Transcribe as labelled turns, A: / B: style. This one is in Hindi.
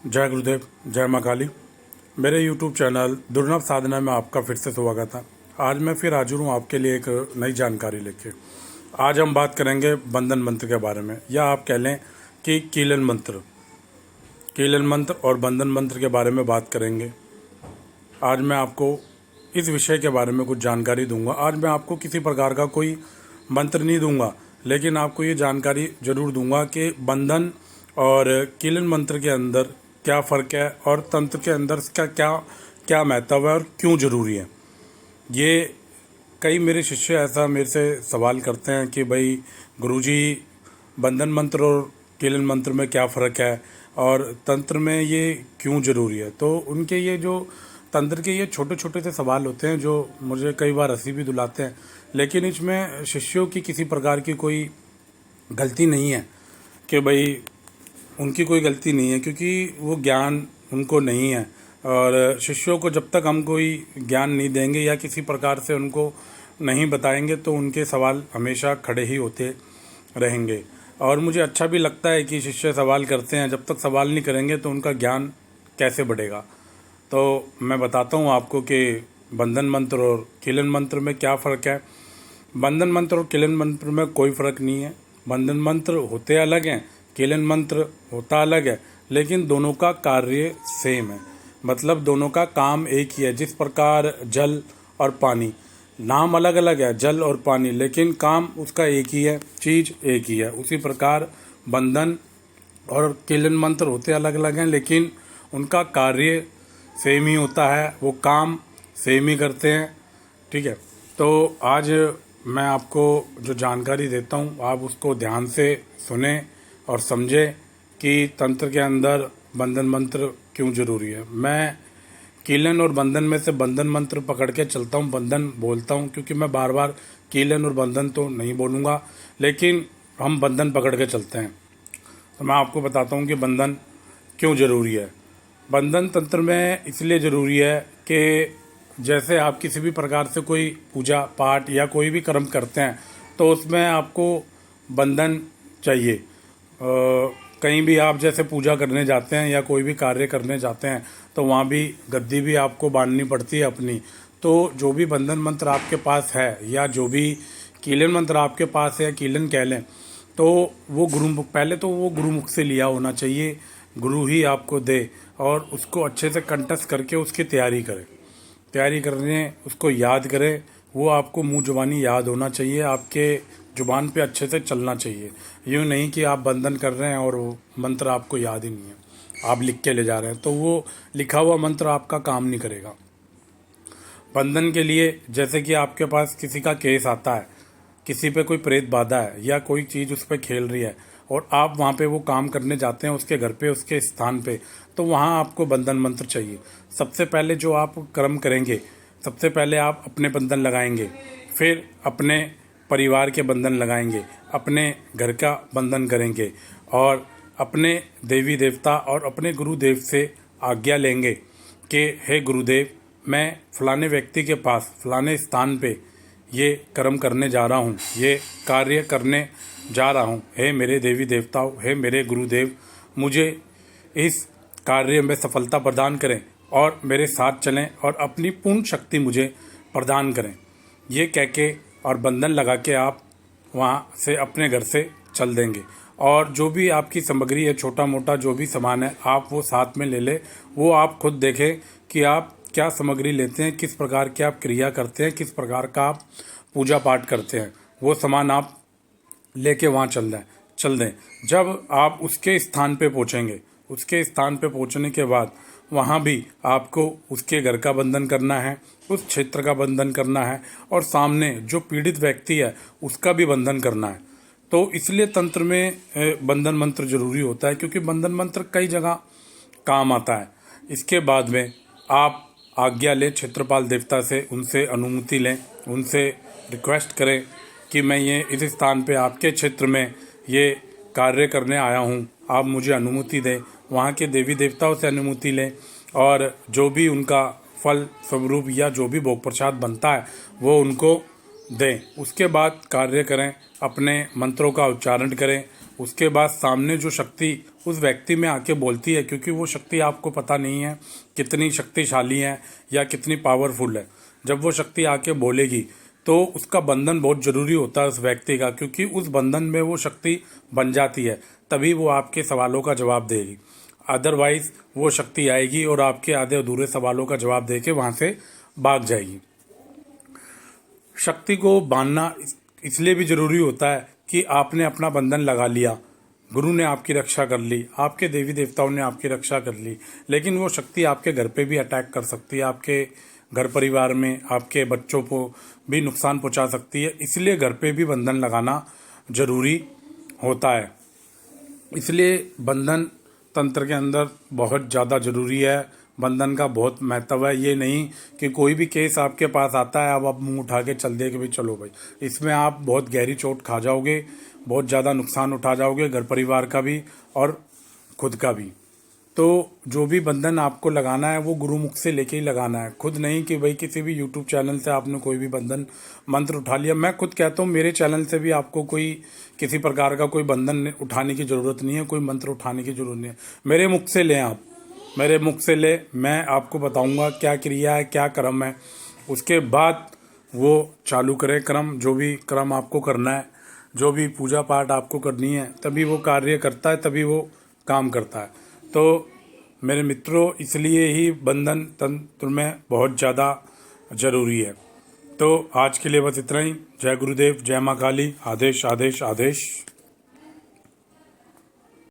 A: जय गुरुदेव, जय माँ काली। मेरे YouTube चैनल दुर्लभ साधना में आपका फिर से स्वागत है। आज मैं फिर हाजिर हूँ आपके लिए एक नई जानकारी लेके। आज हम बात करेंगे बंधन मंत्र के बारे में, या आप कह लें कि कीलन मंत्र और बंधन मंत्र के बारे में बात करेंगे। आज मैं आपको इस विषय के बारे में कुछ जानकारी दूंगा। आज मैं आपको किसी प्रकार का कोई मंत्र नहीं दूंगा, लेकिन आपको ये जानकारी जरूर दूंगा कि बंधन और कीलन मंत्र के अंदर क्या फ़र्क है और तंत्र के अंदर इसका क्या क्या महत्व है और क्यों ज़रूरी है। ये कई मेरे शिष्य ऐसा मेरे से सवाल करते हैं कि भाई गुरुजी, बंधन मंत्र और कीलन मंत्र में क्या फ़र्क है और तंत्र में ये क्यों ज़रूरी है। तो उनके ये जो तंत्र के ये छोटे छोटे से सवाल होते हैं जो मुझे कई बार हंसी भी दिलाते हैं, लेकिन इसमें शिष्यों की किसी प्रकार की कोई गलती नहीं है कि भाई उनकी कोई गलती नहीं है, क्योंकि वो ज्ञान उनको नहीं है। और शिष्यों को जब तक हम कोई ज्ञान नहीं देंगे या किसी प्रकार से उनको नहीं बताएंगे तो उनके सवाल हमेशा खड़े ही होते रहेंगे। और मुझे अच्छा भी लगता है कि शिष्य सवाल करते हैं। जब तक सवाल नहीं करेंगे तो उनका ज्ञान कैसे बढ़ेगा। तो मैं बताता हूँ आपको कि बंधन मंत्र और कीलन मंत्र में क्या फ़र्क है। बंधन मंत्र और कीलन मंत्र में कोई फ़र्क नहीं है। बंधन मंत्र होते अलग हैं, कीलन मंत्र होता अलग है, लेकिन दोनों का कार्य सेम है। मतलब दोनों का काम एक ही है। जिस प्रकार जल और पानी, नाम अलग अलग है जल और पानी, लेकिन काम उसका एक ही है, चीज़ एक ही है। उसी प्रकार बंधन और कीलन मंत्र होते अलग अलग हैं, लेकिन उनका कार्य सेम ही होता है, वो काम सेम ही करते हैं। ठीक है। तो आज मैं आपको जो जानकारी देता हूँ आप उसको ध्यान से सुने और समझे कि तंत्र के अंदर बंधन मंत्र क्यों ज़रूरी है। मैं कीलन और बंधन में से बंधन मंत्र पकड़ के चलता हूँ, बंधन बोलता हूँ, क्योंकि मैं बार बार कीलन और बंधन तो नहीं बोलूँगा, लेकिन हम बंधन पकड़ के चलते हैं। तो मैं आपको बताता हूँ कि बंधन क्यों ज़रूरी है। बंधन तंत्र में इसलिए ज़रूरी है कि जैसे आप किसी भी प्रकार से कोई पूजा पाठ या कोई भी कर्म करते हैं तो उसमें आपको बंधन चाहिए। कहीं भी आप जैसे पूजा करने जाते हैं या कोई भी कार्य करने जाते हैं तो वहाँ भी गद्दी भी आपको बांधनी पड़ती है अपनी। तो जो भी बंधन मंत्र आपके पास है या जो भी कीलन मंत्र आपके पास है, कीलन कह लें, तो वो गुरुमुख, पहले तो वो गुरुमुख से लिया होना चाहिए। गुरु ही आपको दे और उसको अच्छे से कंठस्थ करके उसकी तैयारी करें। तैयारी करने उसको याद करें। वो आपको मुँह जुबानी याद होना चाहिए, आपके जुबान पे अच्छे से चलना चाहिए। यूँ नहीं कि आप बंधन कर रहे हैं और वो मंत्र आपको याद ही नहीं है, आप लिख के ले जा रहे हैं, तो वो लिखा हुआ मंत्र आपका काम नहीं करेगा। बंधन के लिए जैसे कि आपके पास किसी का केस आता है, किसी पे कोई प्रेत बाधा है या कोई चीज़ उस पर खेल रही है और आप वहाँ पे वो काम करने जाते हैं उसके घर पे, उसके स्थान पे, तो वहाँ आपको बंधन मंत्र चाहिए। सबसे पहले जो आप कर्म करेंगे, सबसे पहले आप अपने बंधन लगाएंगे, फिर अपने परिवार के बंधन लगाएंगे, अपने घर का बंधन करेंगे और अपने देवी देवता और अपने गुरुदेव से आज्ञा लेंगे कि हे गुरुदेव, मैं फलाने व्यक्ति के पास फलाने स्थान पे ये कर्म करने जा रहा हूँ, ये कार्य करने जा रहा हूँ। हे मेरे देवी देवताओं, हे मेरे गुरुदेव, मुझे इस कार्य में सफलता प्रदान करें और मेरे साथ चलें और अपनी पूर्ण शक्ति मुझे प्रदान करें। ये कह के और बंधन लगा के आप वहाँ से अपने घर से चल देंगे। और जो भी आपकी सामग्री है, छोटा मोटा जो भी सामान है, आप वो साथ में ले लें। वो आप खुद देखें कि आप क्या सामग्री लेते हैं, किस प्रकार की आप क्रिया करते हैं, किस प्रकार का आप पूजा पाठ करते हैं, वो सामान आप लेके वहाँ चल दें। जब आप उसके स्थान पे पहुँचेंगे, उसके स्थान पे पहुँचने के बाद वहाँ भी आपको उसके घर का बंधन करना है, उस क्षेत्र का बंधन करना है और सामने जो पीड़ित व्यक्ति है उसका भी बंधन करना है। तो इसलिए तंत्र में बंधन मंत्र जरूरी होता है, क्योंकि बंधन मंत्र कई जगह काम आता है। इसके बाद में आप आज्ञा लें क्षेत्रपाल देवता से, उनसे अनुमति लें, उनसे रिक्वेस्ट करें कि मैं ये इस स्थान पे आपके क्षेत्र में ये कार्य करने आया हूँ, आप मुझे अनुमति दें। वहाँ के देवी देवताओं से अनुमति लें और जो भी उनका फल स्वरूप या जो भी भोग प्रसाद बनता है वो उनको दें। उसके बाद कार्य करें, अपने मंत्रों का उच्चारण करें, उसके बाद सामने जो शक्ति उस व्यक्ति में आके बोलती है, क्योंकि वो शक्ति आपको पता नहीं है कितनी शक्तिशाली है या कितनी पावरफुल है। जब वो शक्ति आके बोलेगी तो उसका बंधन बहुत ज़रूरी होता है उस व्यक्ति का, क्योंकि उस बंधन में वो शक्ति बन जाती है, तभी वो आपके सवालों का जवाब देगी। अदरवाइज वो शक्ति आएगी और आपके आधे अधूरे सवालों का जवाब दे के वहाँ से भाग जाएगी। शक्ति को बांधना इसलिए भी ज़रूरी होता है कि आपने अपना बंधन लगा लिया, गुरु ने आपकी रक्षा कर ली, आपके देवी देवताओं ने आपकी रक्षा कर ली, लेकिन वो शक्ति आपके घर पे भी अटैक कर सकती है, आपके घर परिवार में आपके बच्चों को भी नुकसान पहुंचा सकती है। इसलिए घर पे भी बंधन लगाना ज़रूरी होता है। इसलिए बंधन तंत्र के अंदर बहुत ज़्यादा ज़रूरी है, बंधन का बहुत महत्व है। ये नहीं कि कोई भी केस आपके पास आता है अब आप मुंह उठा के चल दे कि भाई चलो भाई, इसमें आप बहुत गहरी चोट खा जाओगे, बहुत ज़्यादा नुकसान उठा जाओगे, घर परिवार का भी और खुद का भी। तो जो भी बंधन आपको लगाना है वो गुरुमुख से लेके ही लगाना है, खुद नहीं कि भाई किसी भी यूट्यूब चैनल से आपने कोई भी बंधन मंत्र उठा लिया। मैं खुद कहता हूँ मेरे चैनल से भी आपको कोई किसी प्रकार का कोई बंधन उठाने की ज़रूरत नहीं है, कोई मंत्र उठाने की ज़रूरत नहीं है। मेरे मुख से लें आप, मेरे मुख से ले, मैं आपको बताऊंगा क्या क्रिया है, क्या क्रम है, उसके बाद वो चालू करें क्रम। जो भी क्रम आपको करना है, जो भी पूजा पाठ आपको करनी है, तभी वो कार्य करता है, तभी वो काम करता है। तो मेरे मित्रों, इसलिए ही बंधन तंत्र में बहुत ज़्यादा ज़रूरी है। तो आज के लिए बस इतना ही। जय गुरुदेव, जय माँ काली। आदेश आदेश आदेश।